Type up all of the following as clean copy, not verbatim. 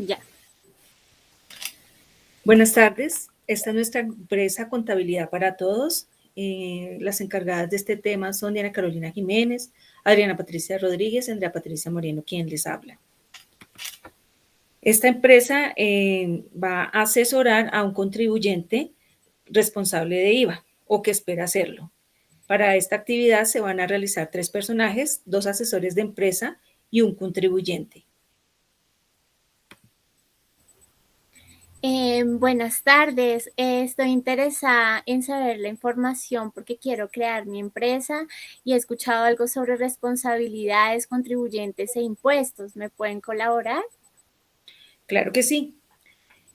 Ya. Buenas tardes, esta es nuestra empresa Contabilidad para Todos. Las encargadas de este tema son Diana Carolina Jiménez, Adriana Patricia Rodríguez y Andrea Patricia Moreno, quien les habla. Esta empresa va a asesorar a un contribuyente responsable de IVA o que espera hacerlo. Para esta actividad se van a realizar 3 personajes, 2 asesores de empresa y un contribuyente. Buenas tardes. Estoy interesada en saber la información porque quiero crear mi empresa y he escuchado algo sobre responsabilidades, contribuyentes e impuestos. ¿Me pueden colaborar? Claro que sí.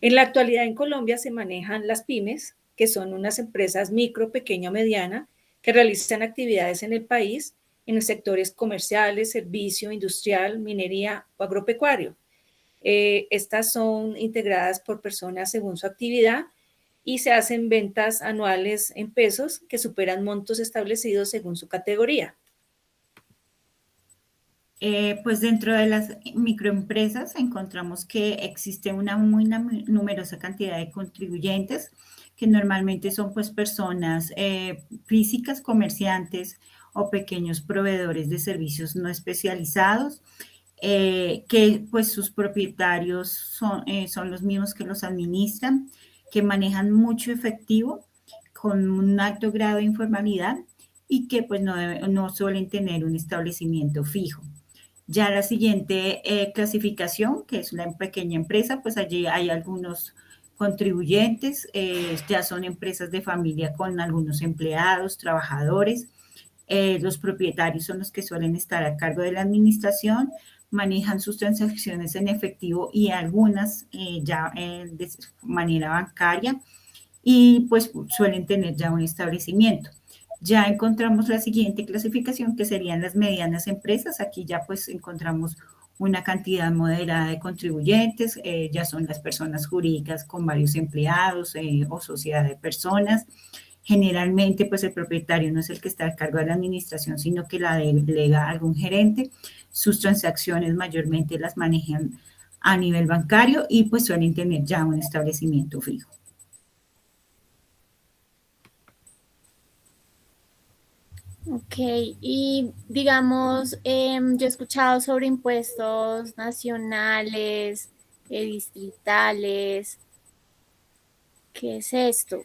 En la actualidad en Colombia se manejan las pymes, que son unas empresas micro, pequeña o mediana, que realizan actividades en el país en los sectores comerciales, servicio, industrial, minería o agropecuario. Estas son integradas por personas según su actividad y se hacen ventas anuales en pesos que superan montos establecidos según su categoría. Pues dentro de las microempresas encontramos que existe una muy numerosa cantidad de contribuyentes que normalmente son pues personas físicas, comerciantes o pequeños proveedores de servicios no especializados, que pues sus propietarios son los mismos que los administran, que manejan mucho efectivo con un alto grado de informalidad y que pues no suelen tener un establecimiento fijo. Ya la siguiente clasificación, que es una pequeña empresa, pues allí hay algunos contribuyentes, ya son empresas de familia con algunos empleados, trabajadores. Los propietarios son los que suelen estar a cargo de la administración, manejan sus transacciones en efectivo y algunas ya de manera bancaria y pues suelen tener ya un establecimiento. Ya encontramos la siguiente clasificación, que serían las medianas empresas. Aquí ya pues encontramos una cantidad moderada de contribuyentes, ya son las personas jurídicas con varios empleados o sociedad de personas. Generalmente pues el propietario no es el que está a cargo de la administración, sino que la delega a algún gerente. Sus transacciones mayormente las manejan a nivel bancario y pues suelen tener ya un establecimiento fijo. Ok, y digamos, yo he escuchado sobre impuestos nacionales, distritales. ¿Qué es esto?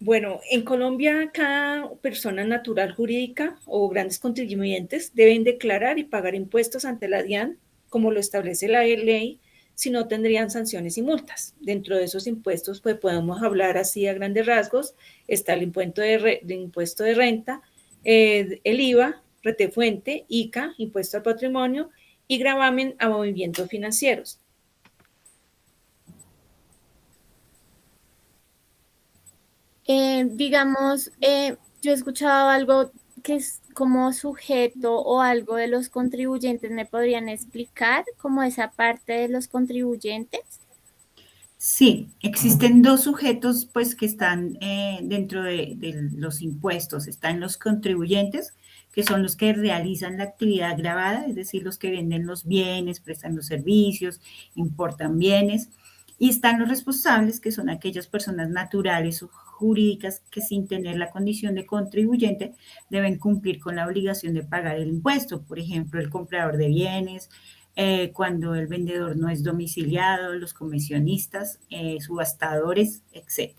Bueno, en Colombia cada persona natural jurídica o grandes contribuyentes deben declarar y pagar impuestos ante la DIAN, como lo establece la ley, si no tendrían sanciones y multas. Dentro de esos impuestos, pues podemos hablar así a grandes rasgos, está el impuesto de renta, el IVA, retefuente, ICA, impuesto al patrimonio y gravamen a movimientos financieros. Digamos, yo he escuchado algo que es como sujeto o algo de los contribuyentes. ¿Me podrían explicar como esa parte de los contribuyentes? Sí, existen dos sujetos pues que están dentro de los impuestos. Están los contribuyentes, que son los que realizan la actividad gravada, es decir, los que venden los bienes, prestan los servicios, importan bienes. Y están los responsables, que son aquellas personas naturales o jurídicas que sin tener la condición de contribuyente deben cumplir con la obligación de pagar el impuesto. Por ejemplo, el comprador de bienes, cuando el vendedor no es domiciliado, los comisionistas, subastadores, etc.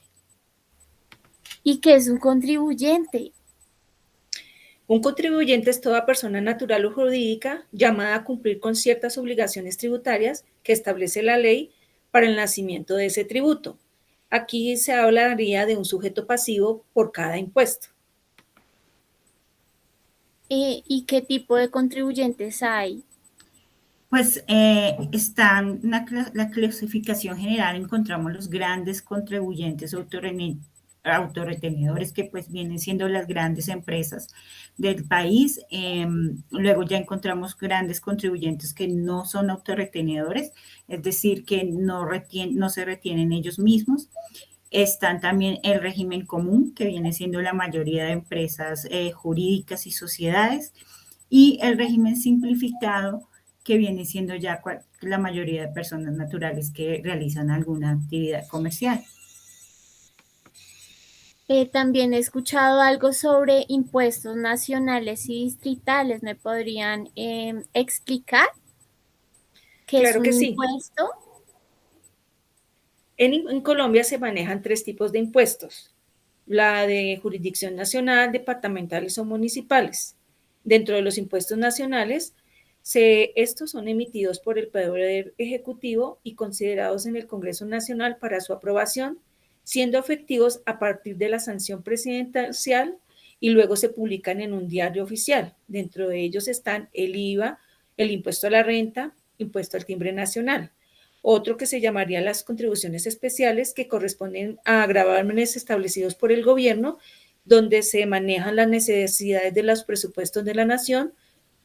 ¿Y qué es un contribuyente? Un contribuyente es toda persona natural o jurídica llamada a cumplir con ciertas obligaciones tributarias que establece la ley para el nacimiento de ese tributo. Aquí se hablaría de un sujeto pasivo por cada impuesto. ¿Y qué tipo de contribuyentes hay? Pues están la clasificación general, encontramos los grandes contribuyentes autorretenedores que pues vienen siendo las grandes empresas del país. Luego ya encontramos grandes contribuyentes que no son autorretenedores, es decir, que no se retienen ellos mismos. Están también el régimen común, que viene siendo la mayoría de empresas jurídicas y sociedades, y el régimen simplificado, que viene siendo ya la mayoría de personas naturales que realizan alguna actividad comercial. También he escuchado algo sobre impuestos nacionales y distritales. ¿Me podrían explicar qué es Claro un que sí. impuesto? En Colombia se manejan tres tipos de impuestos: la de jurisdicción nacional, departamentales o municipales. Dentro de los impuestos nacionales, estos son emitidos por el Poder Ejecutivo y considerados en el Congreso Nacional para su aprobación, siendo efectivos a partir de la sanción presidencial y luego se publican en un diario oficial. Dentro de ellos están el IVA, el impuesto a la renta, impuesto al timbre nacional. Otro que se llamaría las contribuciones especiales, que corresponden a gravámenes establecidos por el gobierno, donde se manejan las necesidades de los presupuestos de la nación,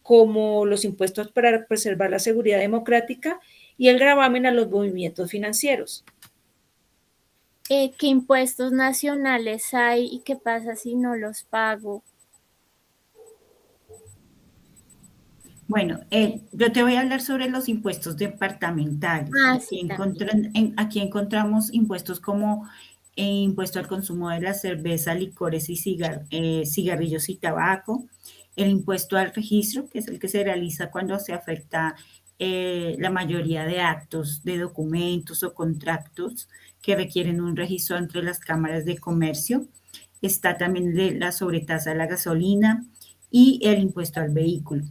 como los impuestos para preservar la seguridad democrática y el gravamen a los movimientos financieros. ¿Qué impuestos nacionales hay y qué pasa si no los pago? Bueno, yo te voy a hablar sobre los impuestos departamentales. Sí, también. Aquí encontramos impuestos como impuesto al consumo de la cerveza, licores y cigarrillos y tabaco, el impuesto al registro, que es el que se realiza cuando se afecta la mayoría de actos, de documentos o contratos que requieren un registro entre las cámaras de comercio. Está también la sobretasa a la gasolina y el impuesto al vehículo.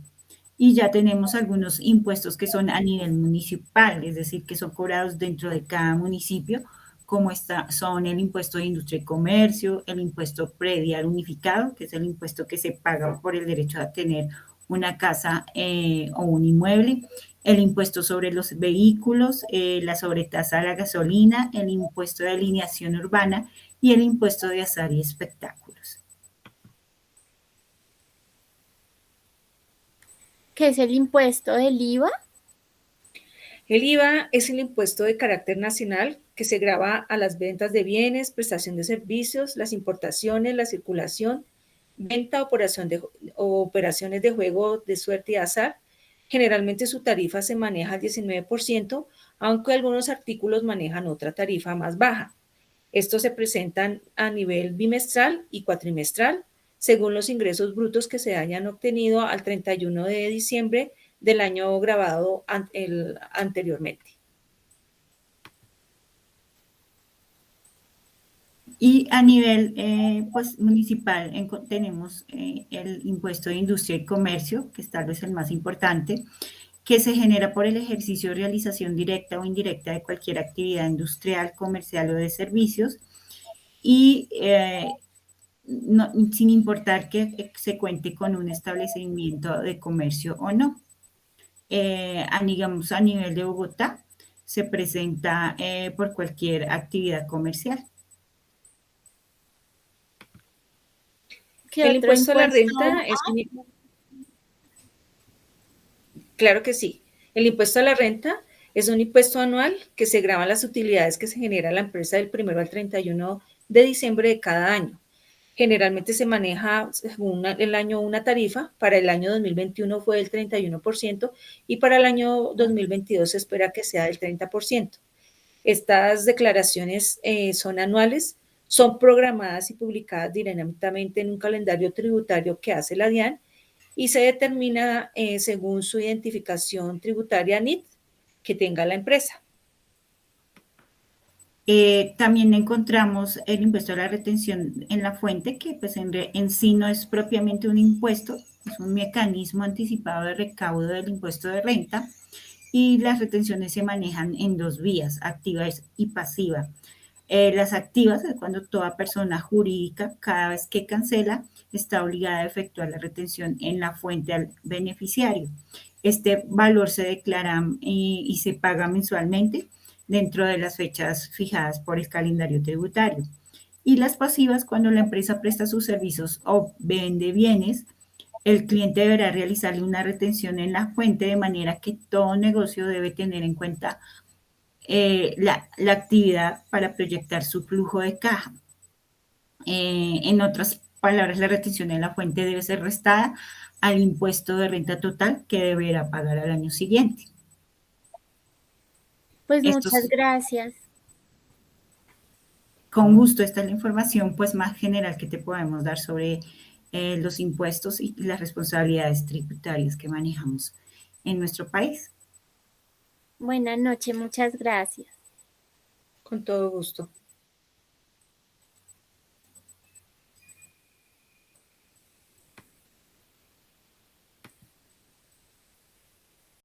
Y ya tenemos algunos impuestos que son a nivel municipal, es decir, que son cobrados dentro de cada municipio, como son el impuesto de industria y comercio, el impuesto predial unificado, que es el impuesto que se paga por el derecho a tener una casa o un inmueble, el impuesto sobre los vehículos, la sobretasa a la gasolina, el impuesto de alineación urbana y el impuesto de azar y espectáculos. ¿Qué es el impuesto del IVA? El IVA es el impuesto de carácter nacional que se grava a las ventas de bienes, prestación de servicios, las importaciones, la circulación, venta o operaciones de juego de suerte y azar. Generalmente su tarifa se maneja al 19%, aunque algunos artículos manejan otra tarifa más baja. Estos se presentan a nivel bimestral y cuatrimestral, según los ingresos brutos que se hayan obtenido al 31 de diciembre del año grabado anteriormente. Y a nivel pues, municipal tenemos el impuesto de industria y comercio, que es tal vez el más importante, que se genera por el ejercicio o realización directa o indirecta de cualquier actividad industrial, comercial o de servicios, y sin importar que se cuente con un establecimiento de comercio o no. Digamos, a nivel de Bogotá, se presenta por cualquier actividad comercial. ¿Qué El otro impuesto a la impuesto? renta es claro que sí. El impuesto a la renta es un impuesto anual que se grava las utilidades que se genera la empresa del 1 al 31 de diciembre de cada año. Generalmente se maneja según el año una tarifa. Para el año 2021 fue del 31% y para el año 2022 se espera que sea del 30%. Estas declaraciones son anuales, son programadas y publicadas directamente en un calendario tributario que hace la DIAN y se determina según su identificación tributaria NIT que tenga la empresa. También encontramos el impuesto a la retención en la fuente, que pues en sí no es propiamente un impuesto, es un mecanismo anticipado de recaudo del impuesto de renta, y las retenciones se manejan en dos vías, activa y pasiva. Las activas es cuando toda persona jurídica, cada vez que cancela, está obligada a efectuar la retención en la fuente al beneficiario. Este valor se declara y se paga mensualmente dentro de las fechas fijadas por el calendario tributario. Y las pasivas, cuando la empresa presta sus servicios o vende bienes, el cliente deberá realizarle una retención en la fuente, de manera que todo negocio debe tener en cuenta la actividad para proyectar su flujo de caja. En otras palabras, la retención en la fuente debe ser restada al impuesto de renta total que deberá pagar al año siguiente. Pues muchas Estos, gracias. con gusto, esta es la información pues más general que te podemos dar sobre los impuestos y las responsabilidades tributarias que manejamos en nuestro país. Buenas noches, muchas gracias. Con todo gusto.